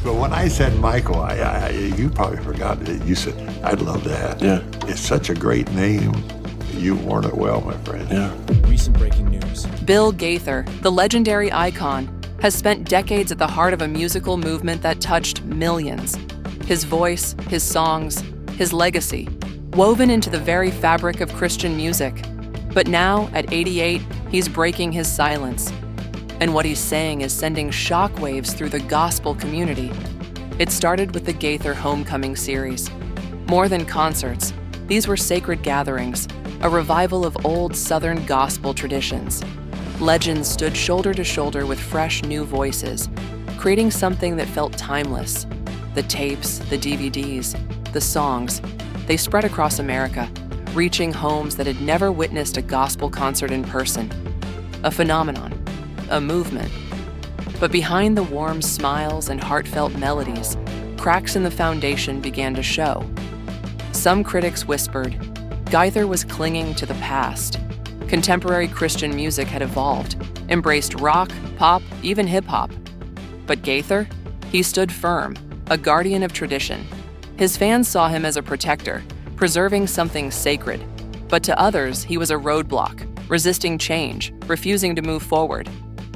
But when I said Michael, you probably forgot it. You said, I'd love that. Yeah. It's such a great name. You worn it well, my friend. Yeah. Recent breaking news. Bill Gaither, the legendary icon, has spent decades at the heart of a musical movement that touched millions. His voice, his songs, his legacy, woven into the very fabric of Christian music. But now, at 88, he's breaking his silence. And what he's saying is sending shockwaves through the gospel community. It started with the Gaither Homecoming series. More than concerts, these were sacred gatherings, a revival of old Southern gospel traditions. Legends stood shoulder to shoulder with fresh new voices, creating something that felt timeless. The tapes, the DVDs, the songs, they spread across America, reaching homes that had never witnessed a gospel concert in person. A phenomenon, a movement. But behind the warm smiles and heartfelt melodies, cracks in the foundation began to show. Some critics whispered, Gaither was clinging to the past. Contemporary Christian music had evolved, embraced rock, pop, even hip-hop. But Gaither, he stood firm, a guardian of tradition. His fans saw him as a protector, preserving something sacred. But to others, he was a roadblock, resisting change, refusing to move forward.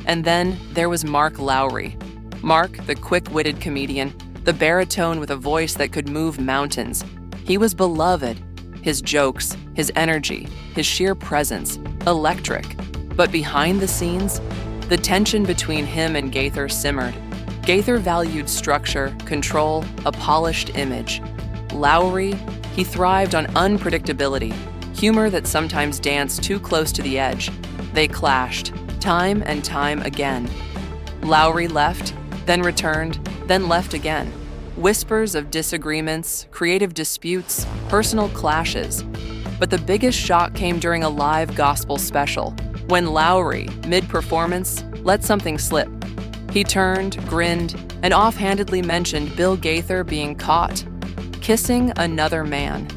And then there was Lowry. Mark, the quick-witted comedian, the baritone with a voice that could move mountains. He was beloved. His jokes, his energy, his sheer presence, electric. But behind the scenes, the tension between him and Gaither simmered. Gaither valued structure, control, a polished image. Lowry, he thrived on unpredictability, humor that sometimes danced too close to the edge. They clashed, time and time again. Lowry left, then returned, then left again. Whispers of disagreements, creative disputes, personal clashes. But the biggest shock came during a live gospel special, when Lowry, mid-performance, let something slip. He turned, grinned, and offhandedly mentioned Bill Gaither being caught, kissing another man.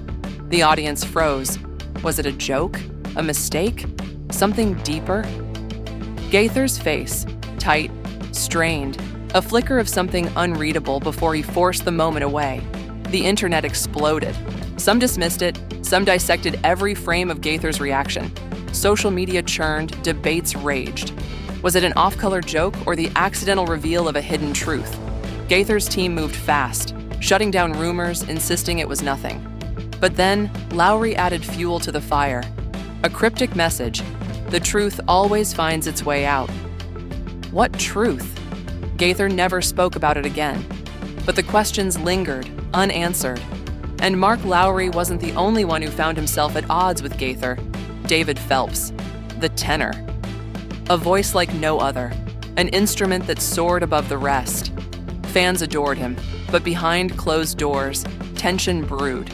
The audience froze. Was it a joke? A mistake? Something deeper? Gaither's face, tight, strained, a flicker of something unreadable before he forced the moment away. The internet exploded. Some dismissed it, some dissected every frame of Gaither's reaction. Social media churned, debates raged. Was it an off-color joke or the accidental reveal of a hidden truth? Gaither's team moved fast, shutting down rumors, insisting it was nothing. But then, Lowry added fuel to the fire. A cryptic message: the truth always finds its way out. What truth? Gaither never spoke about it again. But the questions lingered, unanswered. And Mark Lowry wasn't the only one who found himself at odds with Gaither. David Phelps, the tenor. A voice like no other, an instrument that soared above the rest. Fans adored him, but behind closed doors, tension brewed.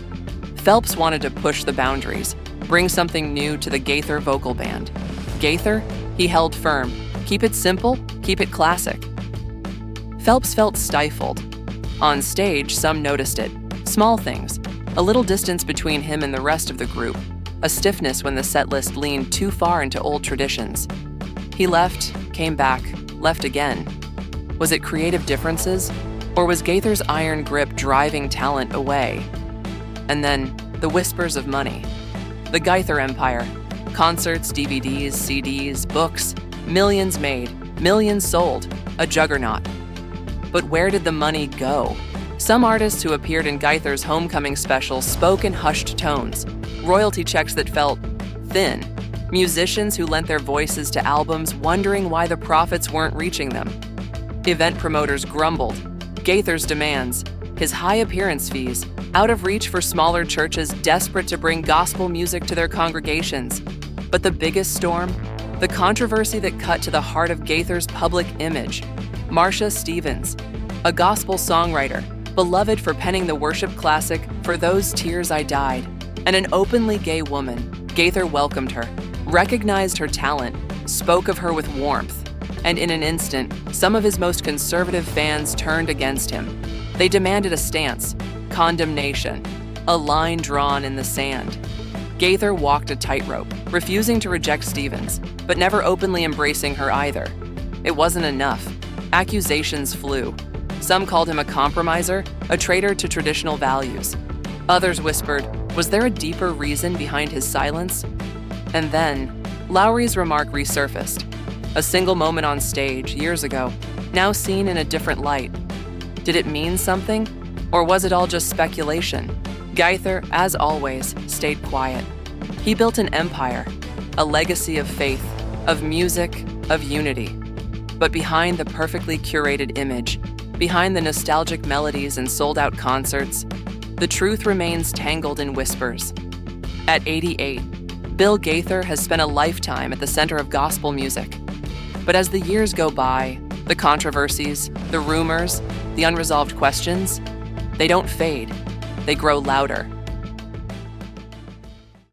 Phelps wanted to push the boundaries, bring something new to the Gaither vocal band. Gaither, he held firm. Keep it simple, keep it classic. Phelps felt stifled. On stage, some noticed it. Small things, a little distance between him and the rest of the group, a stiffness when the set list leaned too far into old traditions. He left, came back, left again. Was it creative differences, or was Gaither's iron grip driving talent away? And then, the whispers of money. The Gaither empire. Concerts, DVDs, CDs, books, millions made, millions sold, a juggernaut. But where did the money go? Some artists who appeared in Gaither's Homecoming special spoke in hushed tones, royalty checks that felt thin, musicians who lent their voices to albums wondering why the profits weren't reaching them. Event promoters grumbled, Gaither's demands, his high appearance fees, out of reach for smaller churches desperate to bring gospel music to their congregations. But the biggest storm? The controversy that cut to the heart of Gaither's public image. Marcia Stevens, a gospel songwriter, beloved for penning the worship classic For Those Tears I Died, and an openly gay woman, Gaither welcomed her, recognized her talent, spoke of her with warmth, and in an instant, some of his most conservative fans turned against him. They demanded a stance, condemnation, a line drawn in the sand. Gaither walked a tightrope, refusing to reject Stevens, but never openly embracing her either. It wasn't enough. Accusations flew. Some called him a compromiser, a traitor to traditional values. Others whispered, was there a deeper reason behind his silence? And then, Lowry's remark resurfaced. A single moment on stage, years ago, now seen in a different light. Did it mean something? Or was it all just speculation? Gaither, as always, stayed quiet. He built an empire, a legacy of faith, of music, of unity. But behind the perfectly curated image, behind the nostalgic melodies and sold-out concerts, the truth remains tangled in whispers. At 88, Bill Gaither has spent a lifetime at the center of gospel music. But as the years go by, the controversies, the rumors, the unresolved questions, they don't fade. They grow louder.